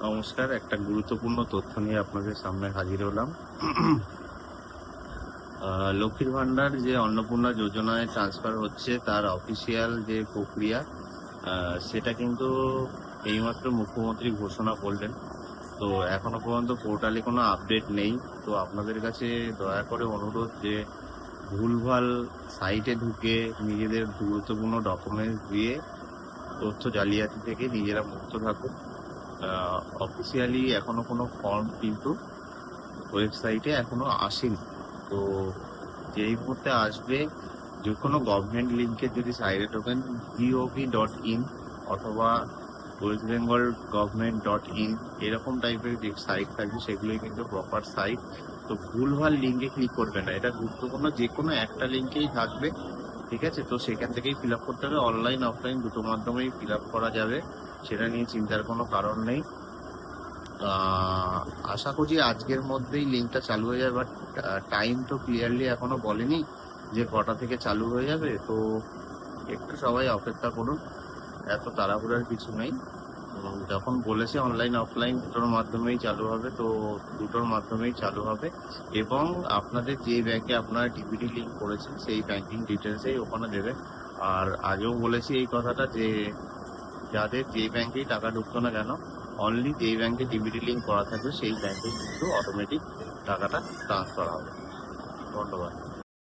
নমস্কার, একটা গুরুত্বপূর্ণ তথ্য নিয়ে আপনাদের সামনে হাজির হলাম। লক্ষ্মীর ভান্ডার যে অন্নপূর্ণা যোজনায় ট্রান্সফার হচ্ছে তার অফিসিয়াল যে প্রক্রিয়া সেটা কিন্তু এইমাত্র মুখ্যমন্ত্রী ঘোষণা করলেন। তো এখনো পর্যন্ত পোর্টালে কোনো আপডেট নেই। তো আপনাদের কাছে দয়া করে অনুরোধ যে ভুলভাল সাইটে ঢুকে নিজেদের গুরুত্বপূর্ণ ডকুমেন্টস দিয়ে তথ্য জালিয়াতি থেকে নিজেরা মুক্ত থাকুন। অফিসিয়ালি এখনো কোনো ফর্ম কিন্তু ওয়েবসাইটে এখনো আসেনি। তো যেই মুহূর্তে আসবে, যে কোনো গভর্নমেন্ট লিঙ্কের যদি সাইটে ঢোকেন gov.in অথবা ওয়েস্ট বেঙ্গল government.in এরকম টাইপের যে সাইট থাকবে সেগুলোই কিন্তু প্রপার সাইট। তো ভুলভাল লিঙ্কে ক্লিক করবেন না, এটা গুরুত্বপূর্ণ। যে কোনো একটা লিঙ্কেই থাকবে, ঠিক আছে? তো সেখান থেকেই ফিল আপ করতে হবে। অনলাইন অফলাইন দুটো মাধ্যমেই ফিল আপ করা যাবে, সেটা নিয়ে চিন্তার কোনো কারণ নেই। আশা করছি আজকের মধ্যেই লিঙ্কটা চালু হয়ে যাবে, বাট টাইম তো ক্লিয়ারলি এখনো বলেনি যে কটা থেকে চালু হয়ে যাবে। তো একটু সবাই অপেক্ষা করুন, এত তাড়াহুড়ার কিছু নেই। যখন বলেছে অনলাইন অফলাইন দুটোর মাধ্যমেই চালু হবে, তো দুটোর মাধ্যমেই চালু হবে। এবং আপনাদের যে ব্যাংকে আপনারা ডিবিটি লিঙ্ক করেছেন সেই ব্যাংকিং ডিটেলসেই ওখানে দেবেন। আর আগেও বলেছি এই কথাটা যে যাদের যে ব্যাংকেই টাকা ঢুকতো না কেন, অনলি যেই ব্যাংকে ডিবিটি লিঙ্ক করা থাকবে সেই ব্যাংকে কিন্তু অটোমেটিক টাকাটা ট্রান্সফার হবে। ধন্যবাদ।